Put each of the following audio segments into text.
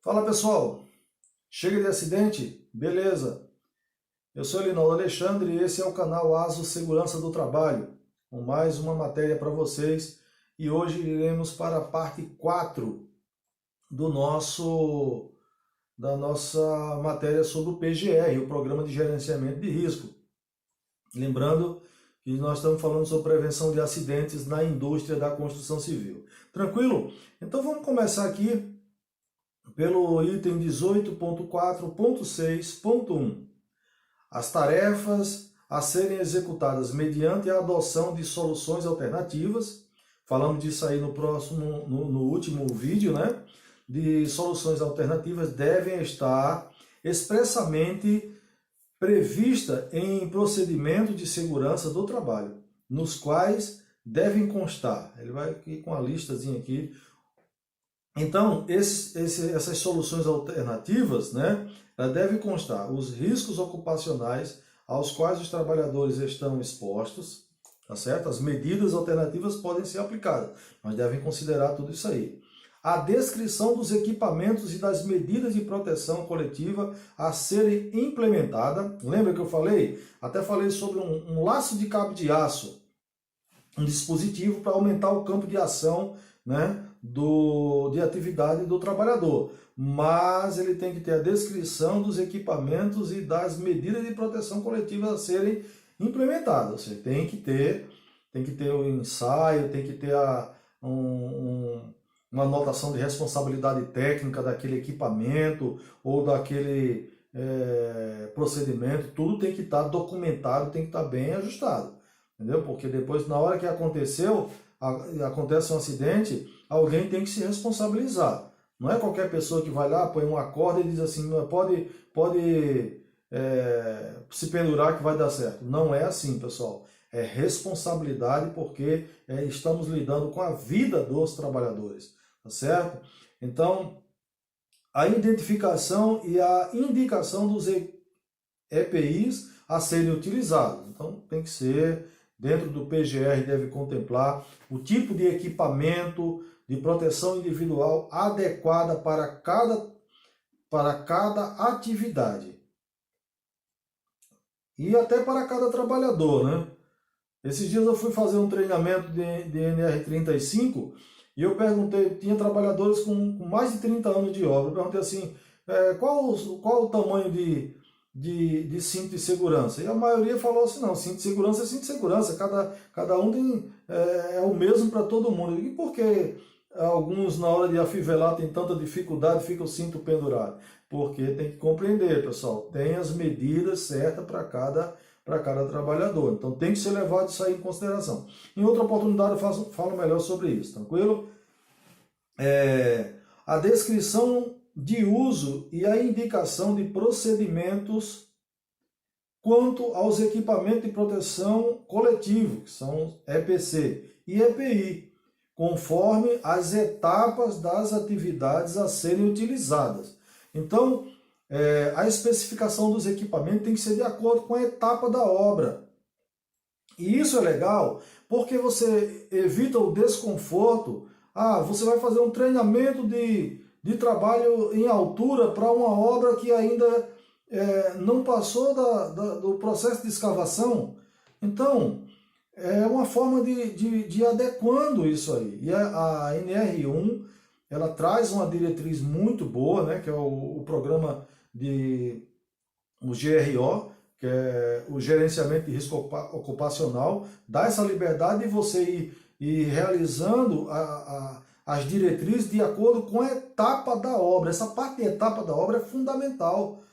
Fala pessoal, chega de acidente? Beleza. Eu sou Elinaldo Alexandre e esse é o canal ASO Segurança do Trabalho, com mais uma matéria para vocês. E hoje iremos para a parte 4 da nossa matéria sobre o PGR, o Programa de Gerenciamento de Risco. Lembrando que nós estamos falando sobre prevenção de acidentes na indústria da construção civil. Tranquilo? Então vamos começar aqui pelo item 18.4.6.1. As tarefas a serem executadas mediante a adoção de soluções alternativas. Falamos disso aí no último vídeo, né? De soluções alternativas devem estar expressamente prevista em procedimento de segurança do trabalho, nos quais devem constar. Ele vai aqui com a listazinha aqui. Então, essas soluções alternativas, né, ela deve constar os riscos ocupacionais aos quais os trabalhadores estão expostos, tá certo? As medidas alternativas podem ser aplicadas, mas devem considerar tudo isso aí. A descrição dos equipamentos e das medidas de proteção coletiva a serem implementadas. Lembra que eu falei? Até falei sobre um laço de cabo de aço, um dispositivo para aumentar o campo de ação, né, de atividade do trabalhador, mas ele tem que ter a descrição dos equipamentos e das medidas de proteção coletiva a serem implementadas. Ou seja, tem que ter o ensaio, tem que ter uma anotação de responsabilidade técnica daquele equipamento ou daquele procedimento. Tudo tem que estar documentado, tem que estar bem ajustado, entendeu? Porque depois, na hora que acontece um acidente, alguém tem que se responsabilizar. Não é qualquer pessoa que vai lá, põe uma corda e diz assim, pode se pendurar que vai dar certo. Não é assim, pessoal. É responsabilidade, porque estamos lidando com a vida dos trabalhadores, tá certo? Então, a identificação e a indicação dos EPIs a serem utilizados. Então, tem que ser, dentro do PGR, deve contemplar o tipo de equipamento de proteção individual adequada para cada atividade. E até para cada trabalhador, né? Esses dias eu fui fazer um treinamento de NR35 e eu perguntei, tinha trabalhadores com mais de 30 anos de obra, eu perguntei assim, qual o tamanho de cinto de segurança? E a maioria falou assim, não, cinto de segurança é cinto de segurança, cada um é o mesmo para todo mundo. E por que alguns, na hora de afivelar, tem tanta dificuldade, fica o cinto pendurado? Porque tem que compreender, pessoal, tem as medidas certas para cada trabalhador. Então tem que ser levado isso aí em consideração. Em outra oportunidade eu falo melhor sobre isso, tranquilo? A descrição de uso e a indicação de procedimentos quanto aos equipamentos de proteção coletivo, que são EPC e EPI, conforme as etapas das atividades a serem utilizadas. Então, a especificação dos equipamentos tem que ser de acordo com a etapa da obra. E isso é legal porque você evita o desconforto. Você vai fazer um treinamento de trabalho em altura para uma obra que ainda não passou do processo de escavação. Então, é uma forma de adequando isso aí. E a NR1, ela traz uma diretriz muito boa, né, que é o programa o GRO, que é o Gerenciamento de Risco Ocupacional, dá essa liberdade de você ir realizando as diretrizes de acordo com a etapa da obra. Essa parte de etapa da obra é fundamental.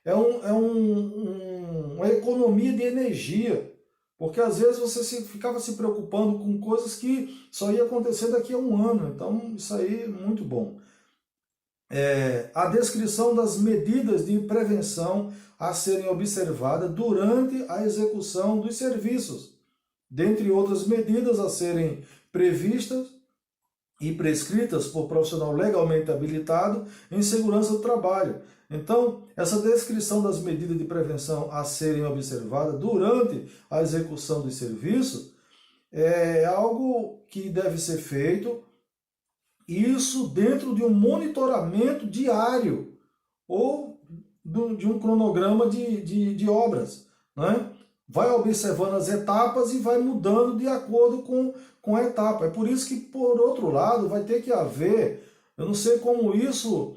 É uma economia de energia, porque às vezes você ficava se preocupando com coisas que só ia acontecer daqui a um ano. Então isso aí é muito bom. A descrição das medidas de prevenção a serem observadas durante a execução dos serviços, dentre outras medidas a serem previstas e prescritas por profissional legalmente habilitado em segurança do trabalho. Então, essa descrição das medidas de prevenção a serem observadas durante a execução dos serviços é algo que deve ser feito isso dentro de um monitoramento diário ou de um cronograma de obras, né? Vai observando as etapas e vai mudando de acordo com a etapa. É por isso que, por outro lado, vai ter que haver, eu não sei como isso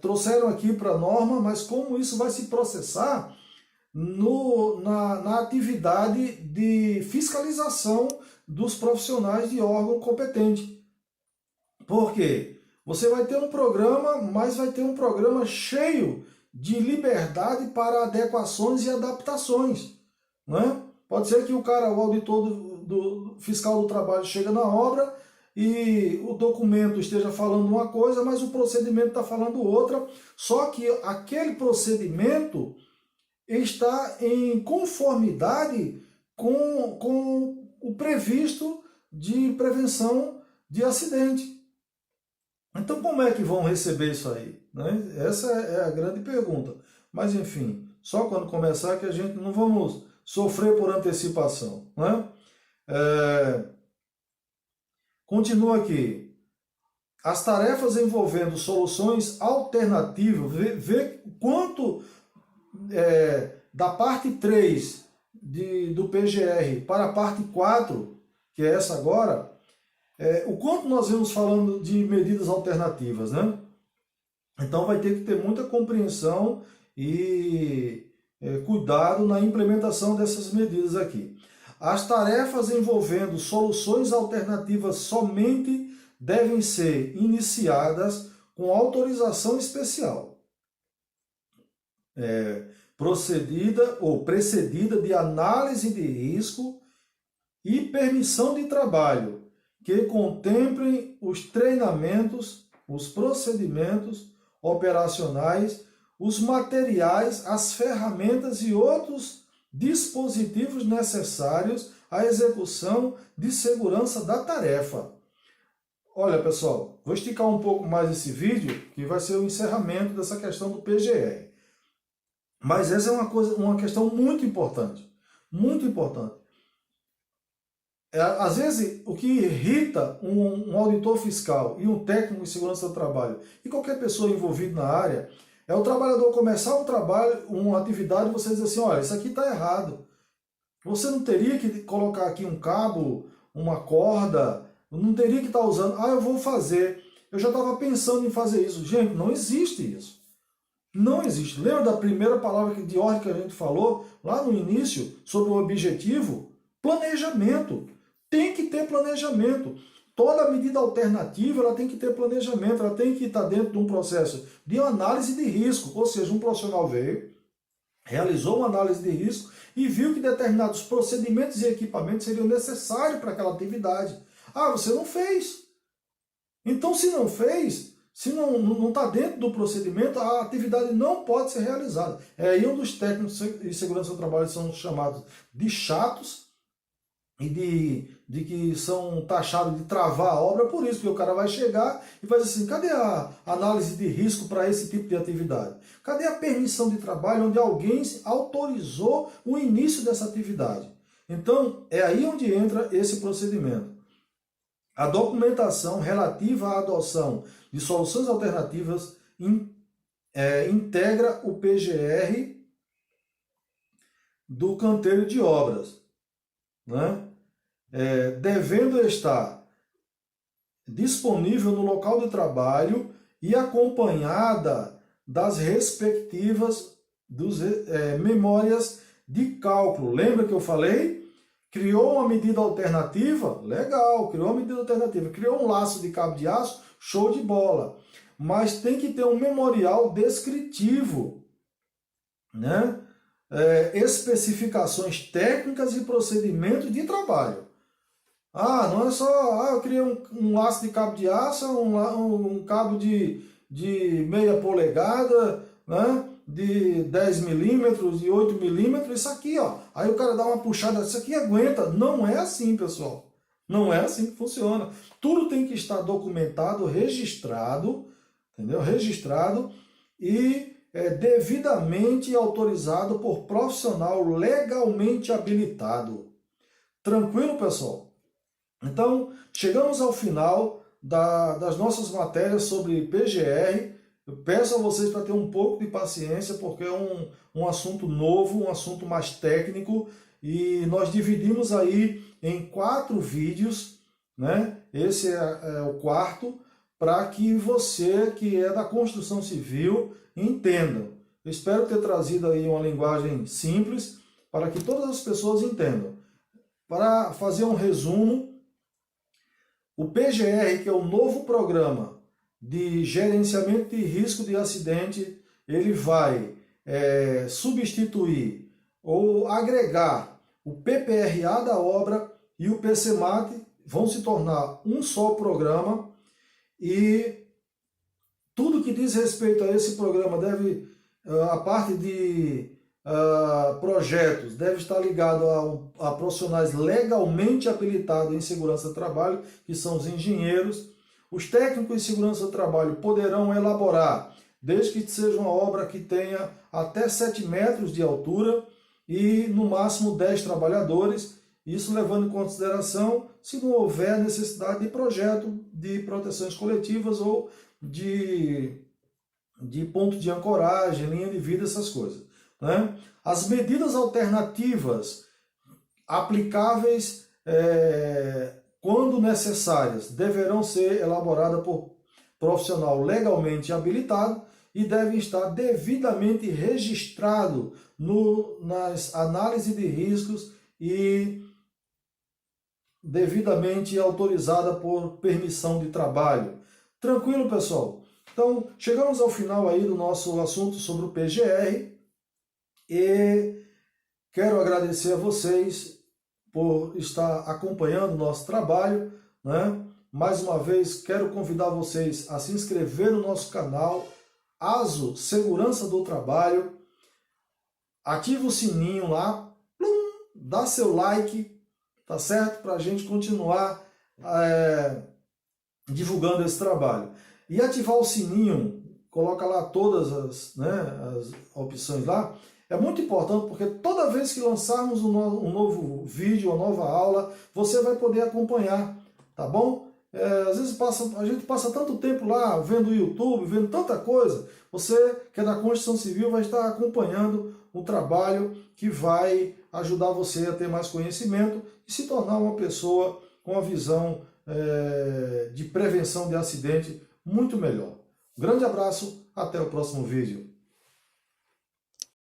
trouxeram aqui para a norma, mas como isso vai se processar na atividade de fiscalização dos profissionais de órgão competente. Por quê? Você vai ter um programa, mas vai ter um programa cheio de liberdade para adequações e adaptações. Né? Pode ser que o auditor do fiscal do trabalho chega na obra e o documento esteja falando uma coisa, mas o procedimento está falando outra, só que aquele procedimento está em conformidade com o previsto de prevenção de acidente. Então, como é que vão receber isso aí? Né? Essa é a grande pergunta. Mas, enfim, só quando começar que a gente não vamos sofrer por antecipação. Né? Continua aqui. As tarefas envolvendo soluções alternativas, vê quanto da parte 3 do PGR para a parte 4, que é essa agora, o quanto nós vamos falando de medidas alternativas, né? Então vai ter que ter muita compreensão e cuidado na implementação dessas medidas aqui. As tarefas envolvendo soluções alternativas somente devem ser iniciadas com autorização especial, precedida de análise de risco e permissão de trabalho, que contemplem os treinamentos, os procedimentos operacionais, os materiais, as ferramentas e outros dispositivos necessários à execução de segurança da tarefa. Olha, pessoal, vou esticar um pouco mais esse vídeo, que vai ser o encerramento dessa questão do PGR. Mas essa é uma questão muito importante, muito importante. Às vezes, o que irrita um auditor fiscal e um técnico de segurança do trabalho e qualquer pessoa envolvida na área é o trabalhador começar um trabalho, uma atividade, e você dizer assim, olha, isso aqui está errado. Você não teria que colocar aqui um cabo, uma corda, não teria que estar usando, eu vou fazer, eu já estava pensando em fazer isso. Gente, não existe isso. Não existe. Lembra da primeira palavra de ordem que a gente falou lá no início sobre o objetivo? Planejamento. Tem que ter planejamento. Toda medida alternativa ela tem que ter planejamento, ela tem que estar dentro de um processo de análise de risco. Ou seja, um profissional veio, realizou uma análise de risco e viu que determinados procedimentos e equipamentos seriam necessários para aquela atividade. Você não fez. Então, se não fez, se não está dentro do procedimento, a atividade não pode ser realizada. Aí um dos técnicos de segurança do trabalho são chamados de chatos e de que são taxados de travar a obra por isso, porque o cara vai chegar e vai dizer assim, cadê a análise de risco para esse tipo de atividade? Cadê a permissão de trabalho onde alguém autorizou o início dessa atividade? Então, é aí onde entra esse procedimento. A documentação relativa à adoção de soluções alternativas integra o PGR do canteiro de obras, né? Devendo estar disponível no local de trabalho e acompanhada das respectivas memórias de cálculo. Lembra que eu falei? Criou uma medida alternativa? Legal, criou uma medida alternativa. Criou um laço de cabo de aço? Show de bola. Mas tem que ter um memorial descritivo, né? Especificações técnicas e procedimentos de trabalho. Não é só, eu criei um laço de cabo de aço, um cabo de meia polegada, né? De 10 milímetros, de 8 milímetros, isso aqui, ó. Aí o cara dá uma puxada, isso aqui aguenta. Não é assim, pessoal. Não é assim que funciona. Tudo tem que estar documentado, registrado, entendeu? Registrado e devidamente autorizado por profissional legalmente habilitado. Tranquilo, pessoal? Então, chegamos ao final das nossas matérias sobre PGR. Eu peço a vocês para ter um pouco de paciência, porque é um assunto novo, um assunto mais técnico, e nós dividimos aí em 4 vídeos, né? Esse é o quarto, para que você que é da construção civil entenda. Eu espero ter trazido aí uma linguagem simples para que todas as pessoas entendam. Para fazer um resumo, o PGR, que é o novo programa de gerenciamento de risco de acidente, ele vai substituir ou agregar o PPRA da obra e o PCMAT, vão se tornar um só programa, e tudo que diz respeito a esse programa a parte de projetos deve estar ligado a profissionais legalmente habilitados em segurança do trabalho, que são os engenheiros. Os técnicos de segurança do trabalho poderão elaborar, desde que seja uma obra que tenha até 7 metros de altura e no máximo 10 trabalhadores, isso levando em consideração se não houver necessidade de projeto de proteções coletivas ou de ponto de ancoragem, linha de vida, essas coisas, né? As medidas alternativas aplicáveis quando necessárias deverão ser elaboradas por profissional legalmente habilitado e devem estar devidamente registrado nas análises de riscos e devidamente autorizada por permissão de trabalho. Tranquilo, pessoal? Então, chegamos ao final aí do nosso assunto sobre o PGR e quero agradecer a vocês por estar acompanhando o nosso trabalho, né? Mais uma vez, quero convidar vocês a se inscrever no nosso canal ASO Segurança do Trabalho, ativa o sininho lá, dá seu like, tá certo? Para a gente continuar divulgando esse trabalho. E ativar o sininho, coloca lá todas as opções lá, é muito importante, porque toda vez que lançarmos um novo vídeo, uma nova aula, você vai poder acompanhar, tá bom? Às vezes a gente passa tanto tempo lá vendo o YouTube, vendo tanta coisa, você que é da construção civil vai estar acompanhando um trabalho que vai ajudar você a ter mais conhecimento e se tornar uma pessoa com uma visão de prevenção de acidente muito melhor. Um grande abraço, até o próximo vídeo.